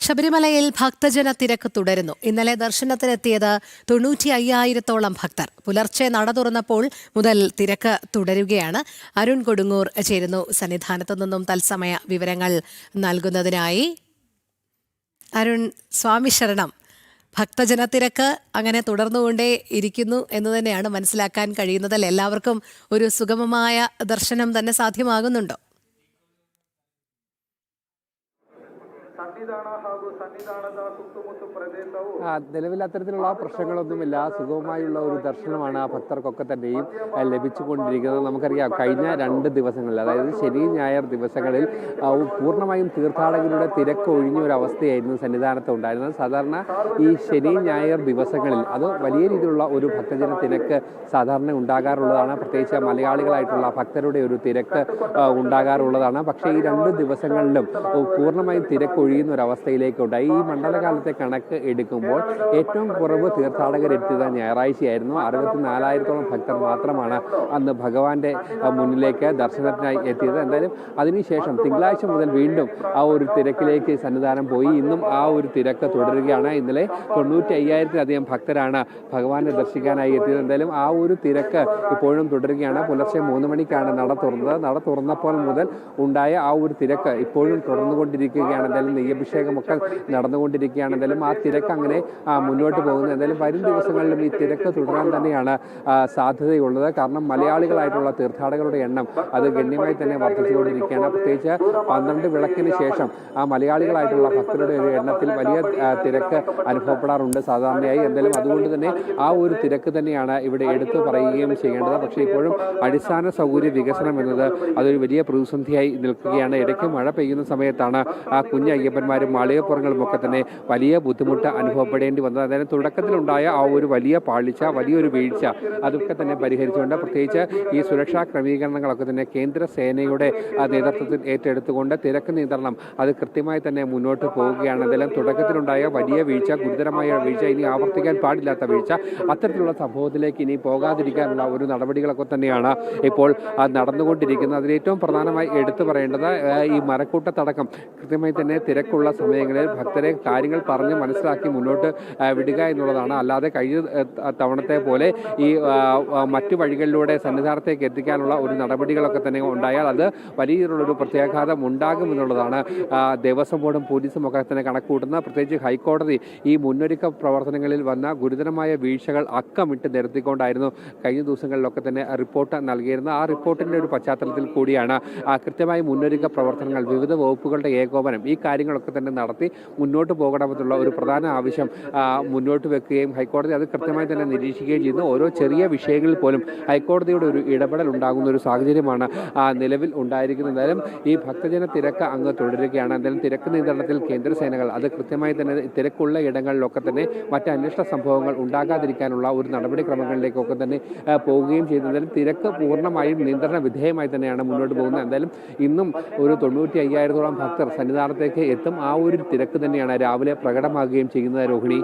ശബരിമലയിൽ ഭക്തജന തിരക്ക് തുടരുന്നു. ഇന്നലെ ദർശനത്തിനെത്തിയത് 95,000-ഓളം ഭക്തർ. പുലർച്ചെ നട തുറന്നപ്പോൾ മുതൽ തിരക്ക് തുടരുകയാണ്. അരുൺ കൊടുങ്ങൂർ ചേരുന്നു സന്നിധാനത്തു നിന്നും തത്സമയ വിവരങ്ങൾ നൽകുന്നതിനായി. അരുൺ, സ്വാമി ശരണം. ഭക്തജന തിരക്ക് അങ്ങനെ തുടർന്നുകൊണ്ടേ ഇരിക്കുന്നു എന്ന് തന്നെയാണ് മനസ്സിലാക്കാൻ കഴിയുന്നതല്ല. എല്ലാവർക്കും ഒരു സുഗമമായ ദർശനം തന്നെ സാധ്യമാകുന്നുണ്ടോ? നിലവിൽ അത്തരത്തിലുള്ള പ്രശ്നങ്ങളൊന്നുമില്ല. സുഗമമായുള്ള ഒരു ദർശനമാണ് ഭക്തർക്കൊക്കെ തന്നെയും ലഭിച്ചുകൊണ്ടിരിക്കുന്നത്. നമുക്കറിയാം, കഴിഞ്ഞ 2 ദിവസങ്ങളിൽ, അതായത് ശനി ഞായർ ദിവസങ്ങളിൽ പൂർണ്ണമായും തീർത്ഥാടകരുടെ തിരക്ക് ഒഴിഞ്ഞ ഒരു അവസ്ഥയായിരുന്നു സന്നിധാനത്ത് ഉണ്ടായിരുന്നത്. സാധാരണ ഈ ശനി ഞായർ ദിവസങ്ങളിൽ അത് വലിയ രീതിയിലുള്ള ഒരു ഭക്തജന തിരക്ക് സാധാരണ ഉണ്ടാകാറുള്ളതാണ്. പ്രത്യേകിച്ച് മലയാളികളായിട്ടുള്ള ഭക്തരുടെ ഒരു തിരക്ക് ഉണ്ടാകാറുള്ളതാണ്. പക്ഷേ ഈ 2 ദിവസങ്ങളിലും പൂർണ്ണമായും തിരക്ക് ഒഴിയുന്ന ഒരു അവസ്ഥയിലേക്കുണ്ടായി. ഈ മണ്ഡലകാലത്തെ കണക്ക് എടുക്കുമ്പോൾ ഏറ്റവും കുറവ് തീർത്ഥാടകരെത്തിയത് ഞായറാഴ്ചയായിരുന്നു. 64,000-ഓളം ഭക്തർ മാത്രമാണ് അന്ന് ഭഗവാന്റെ മുന്നിലേക്ക് ദർശനത്തിനായി എത്തിയത്. എന്തായാലും അതിനുശേഷം തിങ്കളാഴ്ച മുതൽ വീണ്ടും ആ ഒരു തിരക്കിലേക്ക് സന്നിധാനം പോയി. ഇന്നും ആ ഒരു തിരക്ക് തുടരുകയാണ്. ഇന്നലെ 95,000-ലധികം ഭക്തരാണ് ഭഗവാനെ ദർശിക്കാനായി എത്തിയത്. എന്തായാലും ആ ഒരു തിരക്ക് ഇപ്പോഴും തുടരുകയാണ്. പുലർച്ചെ 3 മണിക്കാണ് നട തുറന്നത്. നട തുറന്നപ്പോൾ മുതൽ ഉണ്ടായ ആ ഒരു തിരക്ക് ഇപ്പോഴും തുടർന്നുകൊണ്ടിരിക്കുകയാണ്. എന്തായാലും നെയ്യഭിഷേകമൊക്കെ നടന്നുകൊണ്ടിരിക്കുകയാണ്. എന്തായാലും ആ തിരക്ക് അങ്ങനെ മുന്നോട്ട് പോകുന്നത്. എന്തായാലും വരും ദിവസങ്ങളിലും ഈ തിരക്ക് തുടരാൻ തന്നെയാണ് സാധ്യതയുള്ളത്. കാരണം മലയാളികളായിട്ടുള്ള തീർത്ഥാടകരുടെ എണ്ണം അത് ഗണ്യമായി തന്നെ വർദ്ധിച്ചുകൊണ്ടിരിക്കുകയാണ്. പ്രത്യേകിച്ച് 12 വിളക്കിന് ശേഷം ആ മലയാളികളായിട്ടുള്ള ഭക്തരുടെ ഒരു എണ്ണത്തിൽ വലിയ തിരക്ക് അനുഭവപ്പെടാറുണ്ട് സാധാരണയായി. എന്തായാലും അതുകൊണ്ട് തന്നെ ആ ഒരു തിരക്ക് തന്നെയാണ് ഇവിടെ എടുത്തു പറയുകയും ചെയ്യേണ്ടത്. പക്ഷേ ഇപ്പോഴും അടിസ്ഥാന സൗകര്യ വികസനം എന്നത് അതൊരു വലിയ പ്രതിസന്ധിയായി നിൽക്കുകയാണ്. ഇടയ്ക്ക് മഴ പെയ്യുന്ന സമയത്താണ് ആ അയ്യപ്പന്മാരും മാളികപ്പുറങ്ങളും ഒക്കെ തന്നെ വലിയ ബുദ്ധിമുട്ട് അനുഭവപ്പെടേണ്ടി വന്നത്. അതായത് തുടക്കത്തിലുണ്ടായ ആ ഒരു വലിയ പാളിച്ച, വലിയൊരു വീഴ്ച അതൊക്കെ തന്നെ പരിഹരിച്ചുകൊണ്ട്, പ്രത്യേകിച്ച് ഈ സുരക്ഷാ ക്രമീകരണങ്ങളൊക്കെ തന്നെ കേന്ദ്ര സേനയുടെ നേതൃത്വത്തിൽ ഏറ്റെടുത്തുകൊണ്ട് തിരക്ക് നിയന്ത്രണം അത് കൃത്യമായി തന്നെ മുന്നോട്ട് പോവുകയാണ്. എന്തായാലും തുടക്കത്തിലുണ്ടായ വലിയ വീഴ്ച, ഗുരുതരമായ വീഴ്ച, ഇനി ആവർത്തിക്കാൻ പാടില്ലാത്ത വീഴ്ച, അത്തരത്തിലുള്ള സംഭവത്തിലേക്ക് ഇനി പോകാതിരിക്കാനുള്ള ഒരു നടപടികളൊക്കെ തന്നെയാണ് ഇപ്പോൾ നടന്നുകൊണ്ടിരിക്കുന്നത്. അതിൽ ഏറ്റവും പ്രധാനമായി എടുത്തു പറയേണ്ടത് ഈ മരക്കൂട്ടത്തടക്കം കൃത്യമായി തന്നെ തിരക്കുള്ള സമയങ്ങളിൽ ഭക്തരെ കാര്യങ്ങൾ പറഞ്ഞ് മനസ്സിലാക്കി മുന്നോട്ട് വിടുക എന്നുള്ളതാണ്. അല്ലാതെ കഴിഞ്ഞ തവണത്തെ പോലെ ഈ മറ്റു വഴികളിലൂടെ സന്നിധാനത്തേക്ക് എത്തിക്കാനുള്ള ഒരു നടപടികളൊക്കെ തന്നെ ഉണ്ടായാൽ അത് വലിയ രീതിയിലുള്ളൊരു പ്രത്യാഘാതം ഉണ്ടാകുമെന്നുള്ളതാണ് ദേവസ്വം ബോർഡും പോലീസും ഒക്കെ തന്നെ കണക്കുകൂട്ടുന്നത്. പ്രത്യേകിച്ച് ഹൈക്കോടതി ഈ മുന്നൊരുക്ക പ്രവർത്തനങ്ങളിൽ വന്ന ഗുരുതരമായ വീഴ്ചകൾ അക്കമിട്ട് നിരത്തിക്കൊണ്ടായിരുന്നു കഴിഞ്ഞ ദിവസങ്ങളിലൊക്കെ തന്നെ റിപ്പോർട്ട് നൽകിയിരുന്നത്. ആ റിപ്പോർട്ടിൻ്റെ ഒരു പശ്ചാത്തലത്തിൽ കൂടിയാണ് കൃത്യമായി മുന്നൊരുക്ക പ്രവർത്തനങ്ങൾ, വിവിധ വകുപ്പുകളുടെ ഏകോപനം, ഈ കാര്യങ്ങളൊക്കെ തന്നെ നടത്തി മുന്നോട്ട് പോകണമെന്നുള്ള ഒരു പ്രധാന ആവശ്യം മുന്നോട്ട് വെക്കുകയും ഹൈക്കോടതി അത് കൃത്യമായി തന്നെ നിരീക്ഷിക്കുകയും ചെയ്യുന്നു. ഓരോ ചെറിയ വിഷയങ്ങളിൽ പോലും ഹൈക്കോടതിയുടെ ഒരു ഇടപെടൽ ഉണ്ടാകുന്ന ഒരു സാഹചര്യമാണ് നിലവിൽ ഉണ്ടായിരിക്കുന്നത്. എന്തായാലും ഈ ഭക്തജന തിരക്ക് അങ്ങ് തുടരുകയാണ്. എന്തായാലും തിരക്ക് നിയന്ത്രണത്തിൽ കേന്ദ്ര സേനകൾ അത് കൃത്യമായി തന്നെ തിരക്കുള്ള ഇടങ്ങളിലൊക്കെ തന്നെ മറ്റ് അന്വേഷണ സംഭവങ്ങൾ ഉണ്ടാകാതിരിക്കാനുള്ള ഒരു നടപടിക്രമങ്ങളിലേക്കൊക്കെ തന്നെ പോവുകയും ചെയ്യുന്നതിലും തിരക്ക് പൂർണ്ണമായും നിയന്ത്രണ വിധേയമായി തന്നെയാണ് മുന്നോട്ട് പോകുന്നത്. എന്തായാലും ഇന്നും ഒരു 95,000-ഓളം ഭക്തർ സന്നിധാനത്തേക്ക് എത്തും. ആ ഒരു തിരക്ക് തന്നെയാണ് രാവിലെ പ്രകടമാകുകയും ചെയ്യുന്നത്. രോഹിണി.